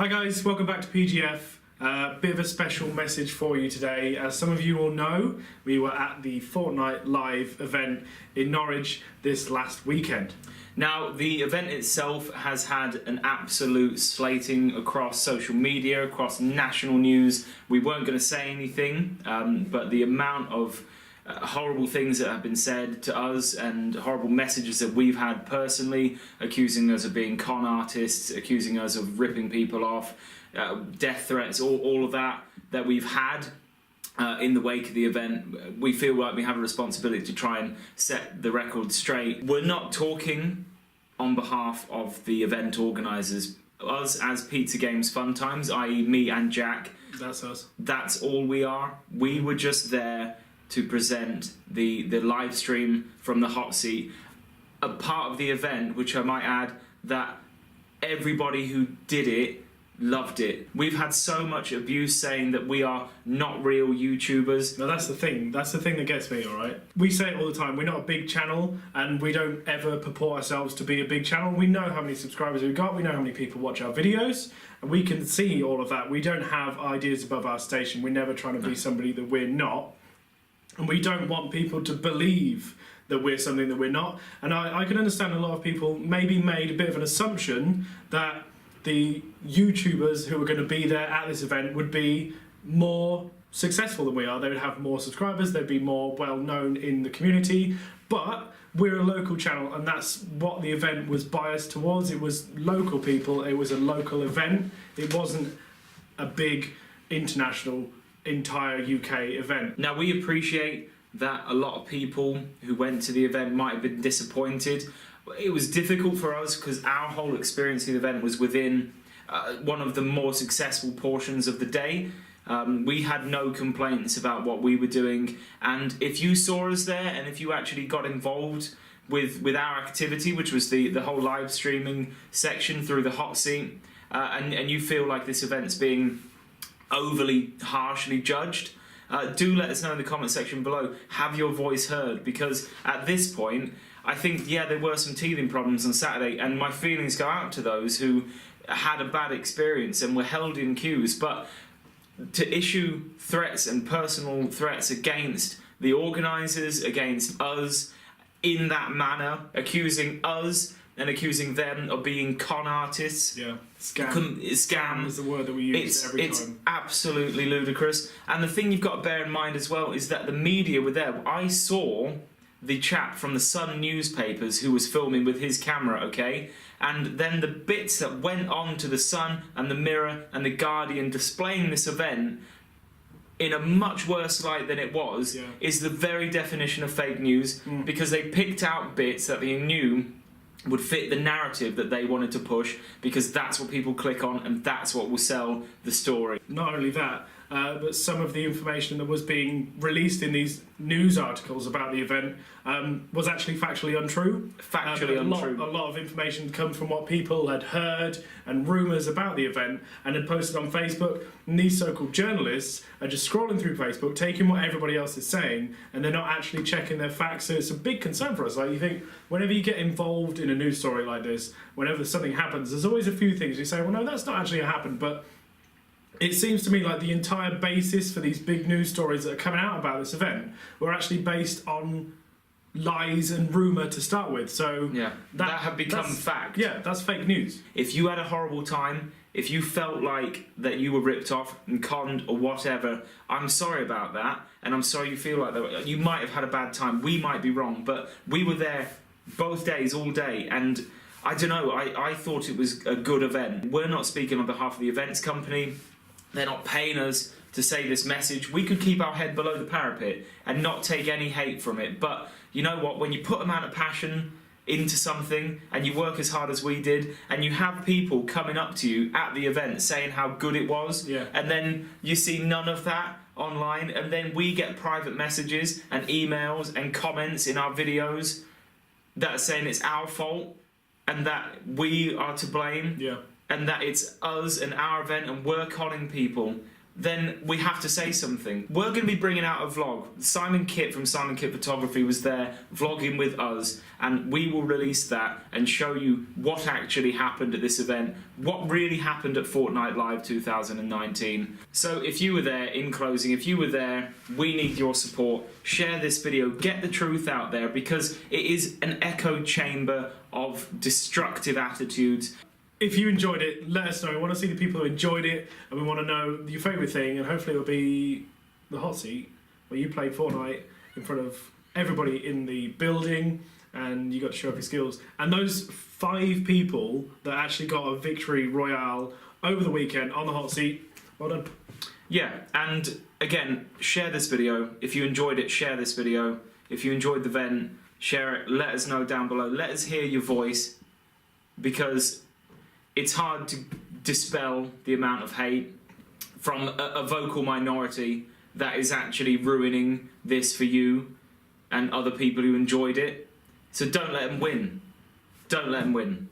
Hi guys, welcome back to PGF. Bit of a special message for you today. As some of you will know, we were at the Fortnite live event in Norwich this last weekend. Now, the event itself has had an absolute slating across social media, across national news. We weren't going to say anything, but the amount of horrible things that have been said to us and horrible messages that we've had personally, accusing us of being con artists, accusing us of ripping people off, death threats, all of that we've had in the wake of the event. We feel like we have a responsibility to try and set the record straight. We're not talking on behalf of the event organisers. Us as Pizza Games Funtimes, i.e. me and Jack. That's us. That's all we are. We were just there to present the live stream from the hot seat, a part of the event, which I might add, that everybody who did it loved it. We've had so much abuse saying that we are not real YouTubers. No, that's the thing. That's the thing that gets me, alright? We say it all the time, we're not a big channel, and we don't ever purport ourselves to be a big channel. We know how many subscribers we've got, we know how many people watch our videos, and we can see all of that. We don't have ideas above our station. We're never trying to be somebody that we're not. And we don't want people to believe that we're something that we're not. And I can understand a lot of people maybe made a bit of an assumption that the YouTubers who are going to be there at this event would be more successful than we are. They would have more subscribers, they'd be more well known in the community. But we're a local channel, and that's what the event was biased towards. It was local people, it was a local event. It wasn't a big international entire UK event. Now, we appreciate that a lot of people who went to the event might have been disappointed. It was difficult for us because our whole experience of the event was within one of the more successful portions of the day. We had no complaints about what we were doing, and if you saw us there and if you actually got involved with our activity, which was the whole live streaming section through the hot seat, and you feel like this event's being overly harshly judged, do let us know in the comment section below. Have your voice heard, because at this point I think, yeah, there were some teething problems on Saturday, and my feelings go out to those who had a bad experience and were held in queues. But to issue threats and personal threats against the organisers, against us in that manner, accusing us and accusing them of being con artists. Yeah, scam is the word that we use every time. It's absolutely ludicrous. And the thing you've got to bear in mind as well is that the media were there. I saw the chap from the Sun newspapers who was filming with his camera, okay? And then the bits that went on to the Sun and the Mirror and the Guardian displaying this event in a much worse light than it was, is the very definition of fake news, because they picked out bits that they knew would fit the narrative that they wanted to push, because that's what people click on and that's what will sell the story. Not only that, but some of the information that was being released in these news articles about the event was actually factually untrue. Factually untrue. A lot of information come from what people had heard and rumours about the event and had posted on Facebook. And these so-called journalists are just scrolling through Facebook, taking what everybody else is saying, and they're not actually checking their facts. So it's a big concern for us. Like, you think, whenever you get involved in a news story like this, whenever something happens, there's always a few things you say, well, no, that's not actually happened. But it seems to me like the entire basis for these big news stories that are coming out about this event were actually based on lies and rumour to start with. So yeah, that have become fact. Yeah, that's fake news. If you had a horrible time, if you felt like that you were ripped off and conned or whatever, I'm sorry about that, and I'm sorry you feel like that. You might have had a bad time, we might be wrong, but we were there both days, all day, and I don't know, I thought it was a good event. We're not speaking on behalf of the events company. They're not paying us to say this message. We could keep our head below the parapet and not take any hate from it. But you know what? When you put amount of passion into something and you work as hard as we did, and you have people coming up to you at the event saying how good it was, and then you see none of that online, and then we get private messages and emails and comments in our videos that are saying it's our fault and that we are to blame. Yeah. And that it's us and our event and we're conning people. then we have to say something. We're going to be bringing out a vlog. Simon Kitt from Simon Kitt Photography was there vlogging with us, and we will release that and show you what actually happened at this event, what really happened at Fortnite Live 2019. So if you were there, in closing, if you were there, we need your support. Share this video, get the truth out there, because it is an echo chamber of destructive attitudes. If you enjoyed it, let us know. We want to see the people who enjoyed it, and we want to know your favourite thing, and hopefully it'll be the hot seat, where you played Fortnite in front of everybody in the building, and you got to show off your skills. And those 5 people that actually got a victory royale over the weekend on the hot seat, well done. Yeah, and again, share this video. If you enjoyed it, share this video. If you enjoyed the event, share it. Let us know down below. Let us hear your voice, because it's hard to dispel the amount of hate from a vocal minority that is actually ruining this for you and other people who enjoyed it. So don't let them win. Don't let them win.